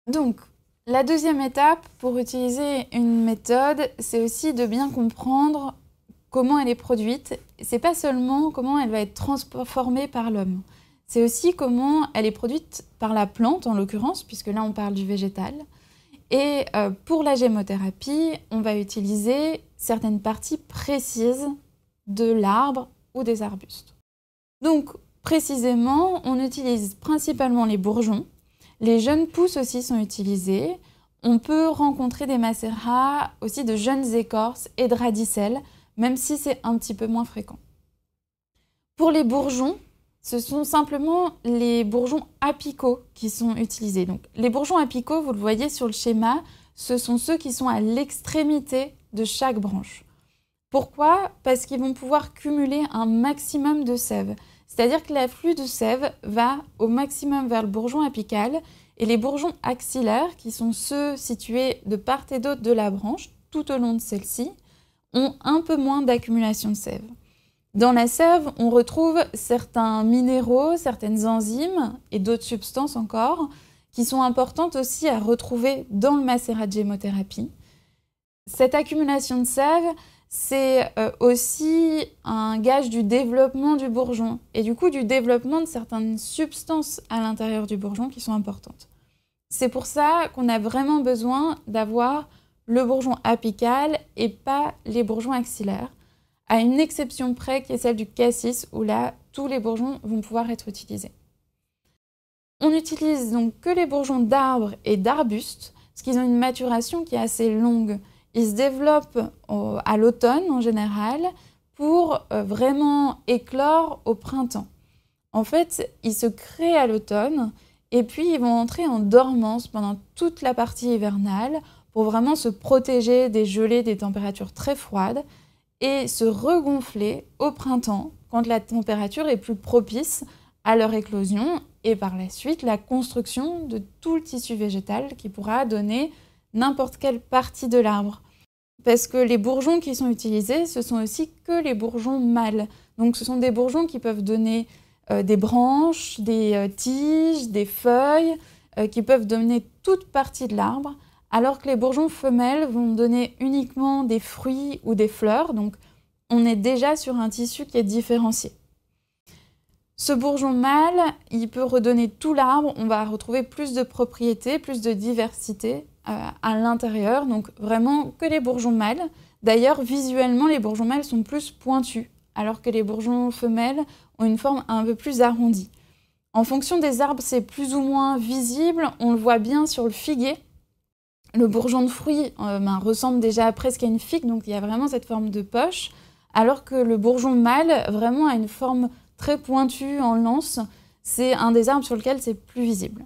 Donc, la deuxième étape pour utiliser une méthode, c'est aussi de bien comprendre comment elle est produite. C'est pas seulement comment elle va être transformée par l'homme, c'est aussi comment elle est produite par la plante, en l'occurrence, puisque là on parle du végétal. Et pour la gémothérapie, on va utiliser certaines parties précises de l'arbre ou des arbustes. Donc, précisément, on utilise principalement les bourgeons. Les jeunes pousses aussi sont utilisées. On peut rencontrer des macérats aussi de jeunes écorces et de radicelles, même si c'est un petit peu moins fréquent. Pour les bourgeons, ce sont simplement les bourgeons apicaux qui sont utilisés. Donc, les bourgeons apicaux, vous le voyez sur le schéma, ce sont ceux qui sont à l'extrémité de chaque branche. Pourquoi? Parce qu'ils vont pouvoir cumuler un maximum de sève. C'est-à-dire que l'afflux de sève va au maximum vers le bourgeon apical et les bourgeons axillaires, qui sont ceux situés de part et d'autre de la branche, tout au long de celle-ci, ont un peu moins d'accumulation de sève. Dans la sève, on retrouve certains minéraux, certaines enzymes et d'autres substances encore qui sont importantes aussi à retrouver dans le macérat de gémothérapie. Cette accumulation de sève, c'est aussi un gage du développement du bourgeon et du coup du développement de certaines substances à l'intérieur du bourgeon qui sont importantes. C'est pour ça qu'on a vraiment besoin d'avoir le bourgeon apical et pas les bourgeons axillaires, à une exception près qui est celle du cassis où là, tous les bourgeons vont pouvoir être utilisés. On n'utilise donc que les bourgeons d'arbres et d'arbustes parce qu'ils ont une maturation qui est assez longue. Ils se développent à l'automne en général pour vraiment éclore au printemps. En fait, ils se créent à l'automne et puis ils vont entrer en dormance pendant toute la partie hivernale pour vraiment se protéger des gelées, des températures très froides et se regonfler au printemps quand la température est plus propice à leur éclosion et par la suite la construction de tout le tissu végétal qui pourra donner n'importe quelle partie de l'arbre. Parce que les bourgeons qui sont utilisés, ce sont aussi que les bourgeons mâles. Donc ce sont des bourgeons qui peuvent donner des branches, des tiges, des feuilles, qui peuvent donner toute partie de l'arbre, alors que les bourgeons femelles vont donner uniquement des fruits ou des fleurs. Donc on est déjà sur un tissu qui est différencié. Ce bourgeon mâle, il peut redonner tout l'arbre, on va retrouver plus de propriétés, plus de diversité à l'intérieur, donc vraiment que les bourgeons mâles. D'ailleurs, visuellement, les bourgeons mâles sont plus pointus, alors que les bourgeons femelles ont une forme un peu plus arrondie. En fonction des arbres, c'est plus ou moins visible, on le voit bien sur le figuier. Le bourgeon de fruit ressemble déjà presque à une figue, donc il y a vraiment cette forme de poche, alors que le bourgeon mâle vraiment a une forme très pointue en lance. C'est un des arbres sur lequel c'est plus visible.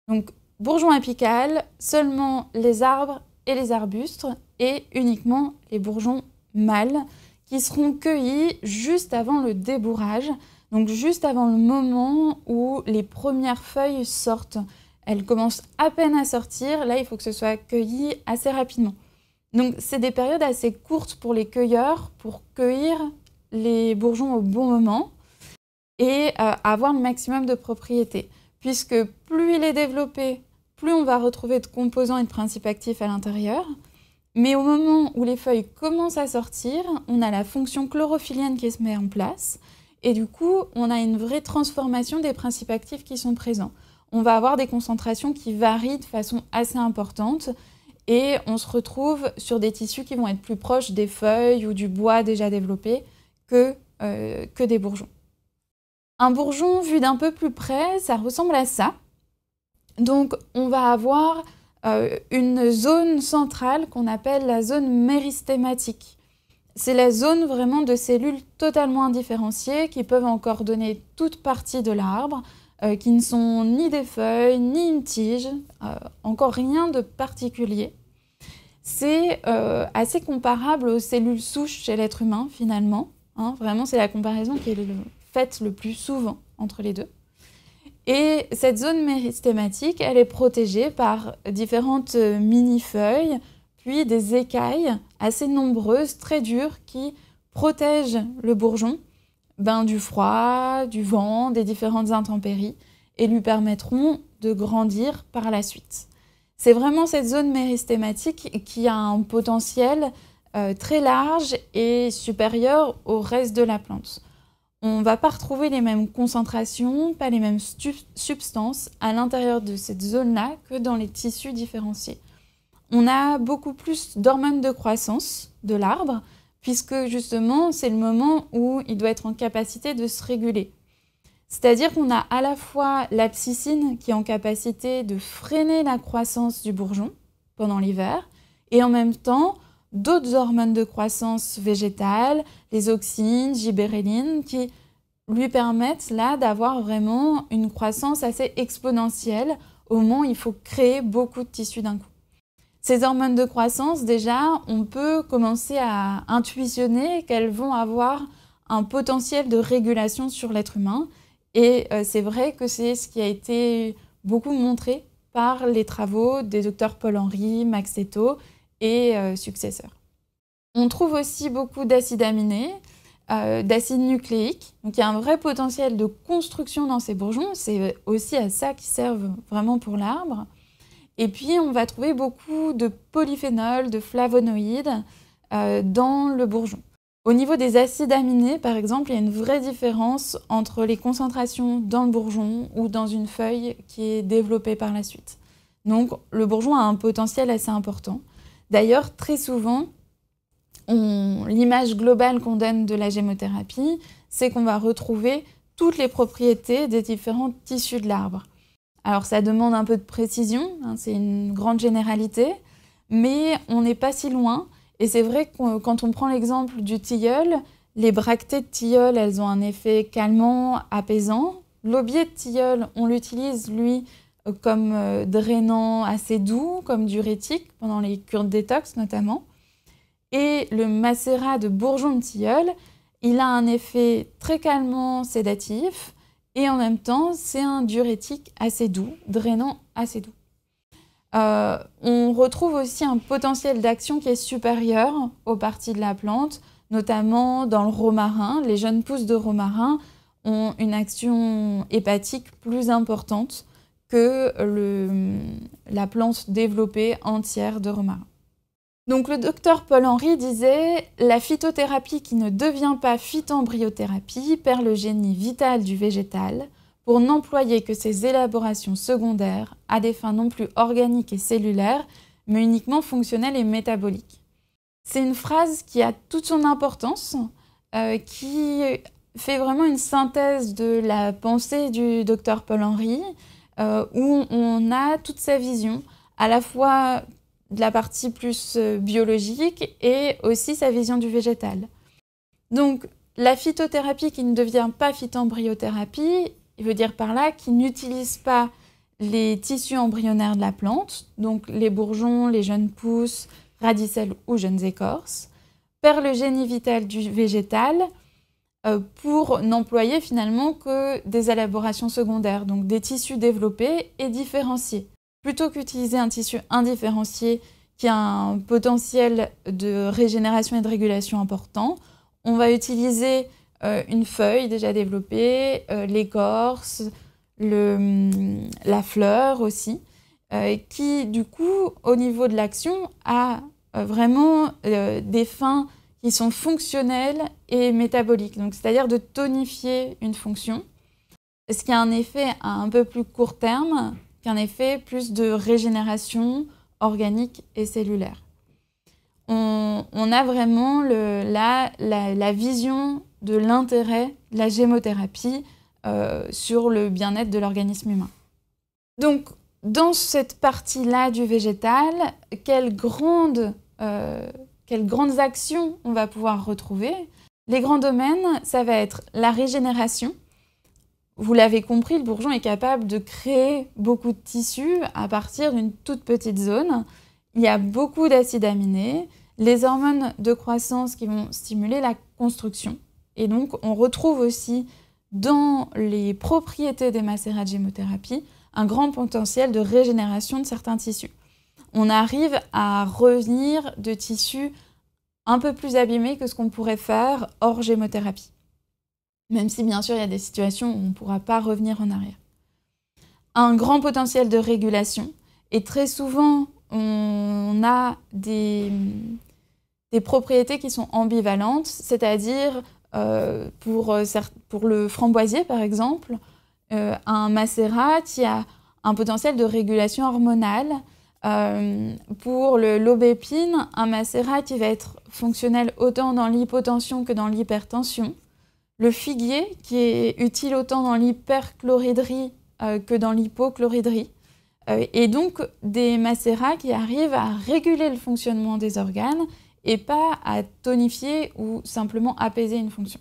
Donc, bourgeon apical, seulement les arbres et les arbustes, et uniquement les bourgeons mâles, qui seront cueillis juste avant le débourrage, donc juste avant le moment où les premières feuilles sortent. Elles commencent à peine à sortir, là il faut que ce soit cueilli assez rapidement. Donc c'est des périodes assez courtes pour les cueilleurs, pour cueillir les bourgeons au bon moment et avoir le maximum de propriétés. Puisque plus il est développé, plus on va retrouver de composants et de principes actifs à l'intérieur. Mais au moment où les feuilles commencent à sortir, on a la fonction chlorophyllienne qui se met en place. Et du coup, on a une vraie transformation des principes actifs qui sont présents. On va avoir des concentrations qui varient de façon assez importante. Et on se retrouve sur des tissus qui vont être plus proches des feuilles ou du bois déjà développé que des bourgeons. Un bourgeon vu d'un peu plus près, ça ressemble à ça. Donc on va avoir une zone centrale qu'on appelle la zone méristématique. C'est la zone vraiment de cellules totalement indifférenciées qui peuvent encore donner toute partie de l'arbre, qui ne sont ni des feuilles, ni une tige, encore rien de particulier. C'est assez comparable aux cellules souches chez l'être humain finalement. Vraiment, c'est la comparaison qui est faite le plus souvent entre les deux. Et cette zone méristématique, elle est protégée par différentes mini-feuilles, puis des écailles assez nombreuses, très dures, qui protègent le bourgeon du froid, du vent, des différentes intempéries, et lui permettront de grandir par la suite. C'est vraiment cette zone méristématique qui a un potentiel très large et supérieur au reste de la plante. On ne va pas retrouver les mêmes concentrations, pas les mêmes substances à l'intérieur de cette zone-là que dans les tissus différenciés. On a beaucoup plus d'hormones de croissance de l'arbre, puisque justement, c'est le moment où il doit être en capacité de se réguler. C'est-à-dire qu'on a à la fois la psycine qui est en capacité de freiner la croissance du bourgeon pendant l'hiver, et en même temps, d'autres hormones de croissance végétale, les auxines, gibérellines, qui lui permettent là d'avoir vraiment une croissance assez exponentielle au moment où il faut créer beaucoup de tissus d'un coup. Ces hormones de croissance, déjà, on peut commencer à intuitionner qu'elles vont avoir un potentiel de régulation sur l'être humain. Et c'est vrai que c'est ce qui a été beaucoup montré par les travaux des docteurs Paul-Henry, Max Seto et successeurs. On trouve aussi beaucoup d'acides aminés, d'acides nucléiques. Donc il y a un vrai potentiel de construction dans ces bourgeons. C'est aussi à ça qu'ils servent vraiment pour l'arbre. Et puis on va trouver beaucoup de polyphénols, de flavonoïdes dans le bourgeon. Au niveau des acides aminés, par exemple, il y a une vraie différence entre les concentrations dans le bourgeon ou dans une feuille qui est développée par la suite. Donc le bourgeon a un potentiel assez important. D'ailleurs, très souvent, l'image globale qu'on donne de la gémothérapie, c'est qu'on va retrouver toutes les propriétés des différents tissus de l'arbre. Alors ça demande un peu de précision, hein, c'est une grande généralité, mais on n'est pas si loin. Et c'est vrai que quand on prend l'exemple du tilleul, les bractées de tilleul, elles ont un effet calmant, apaisant. L'aubier de tilleul, on l'utilise, lui, comme drainant assez doux, comme diurétique, pendant les cures de détox notamment. Et le macérat de bourgeon de tilleul, il a un effet très calmant, sédatif, et en même temps, c'est un diurétique assez doux, drainant assez doux. On retrouve aussi un potentiel d'action qui est supérieur aux parties de la plante, notamment dans le romarin. Les jeunes pousses de romarin ont une action hépatique plus importante que la plante développée entière de romarin. Donc le docteur Paul-Henry disait « La phytothérapie qui ne devient pas phytembryothérapie perd le génie vital du végétal pour n'employer que ses élaborations secondaires à des fins non plus organiques et cellulaires, mais uniquement fonctionnelles et métaboliques. » C'est une phrase qui a toute son importance, qui fait vraiment une synthèse de la pensée du docteur Paul-Henry, où on a toute sa vision, à la fois de la partie plus biologique et aussi sa vision du végétal. Donc, la phytothérapie qui ne devient pas phytembryothérapie, il veut dire par là qu'il n'utilise pas les tissus embryonnaires de la plante, donc les bourgeons, les jeunes pousses, radicelles ou jeunes écorces, perd le génie vital du végétal pour n'employer finalement que des élaborations secondaires, donc des tissus développés et différenciés. Plutôt qu'utiliser un tissu indifférencié qui a un potentiel de régénération et de régulation important, on va utiliser une feuille déjà développée, l'écorce, la fleur aussi, qui du coup, au niveau de l'action, a vraiment des fins qui sont fonctionnelles et métaboliques, donc c'est-à-dire de tonifier une fonction, ce qui a un effet à un peu plus court terme qu'un effet plus de régénération organique et cellulaire. On a vraiment la vision de l'intérêt de la gémothérapie sur le bien-être de l'organisme humain. Donc, dans cette partie-là du végétal, quelles grandes actions on va pouvoir retrouver? Les grands domaines, ça va être la régénération. Vous l'avez compris, le bourgeon est capable de créer beaucoup de tissus à partir d'une toute petite zone. Il y a beaucoup d'acides aminés, les hormones de croissance qui vont stimuler la construction. Et donc, on retrouve aussi dans les propriétés des macérats de gémothérapie un grand potentiel de régénération de certains tissus. On arrive à revenir de tissus un peu plus abîmés que ce qu'on pourrait faire hors gémothérapie. Même si, bien sûr, il y a des situations où on ne pourra pas revenir en arrière. Un grand potentiel de régulation Et très souvent, on a des propriétés qui sont ambivalentes, c'est-à-dire pour le framboisier, par exemple, un macérat qui a un potentiel de régulation hormonale. Pour l'aubépine, un macérat qui va être fonctionnel autant dans l'hypotension que dans l'hypertension. Le figuier, qui est utile autant dans l'hyperchloridrie que dans l'hypochloridrie. Et donc des macérats qui arrivent à réguler le fonctionnement des organes et pas à tonifier ou simplement apaiser une fonction.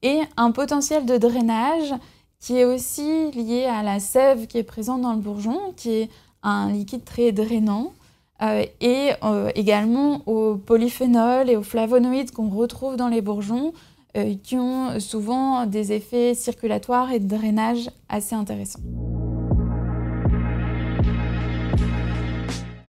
Et un potentiel de drainage qui est aussi lié à la sève qui est présente dans le bourgeon, qui est un liquide très drainant, et également aux polyphénols et aux flavonoïdes qu'on retrouve dans les bourgeons, qui ont souvent des effets circulatoires et de drainage assez intéressants.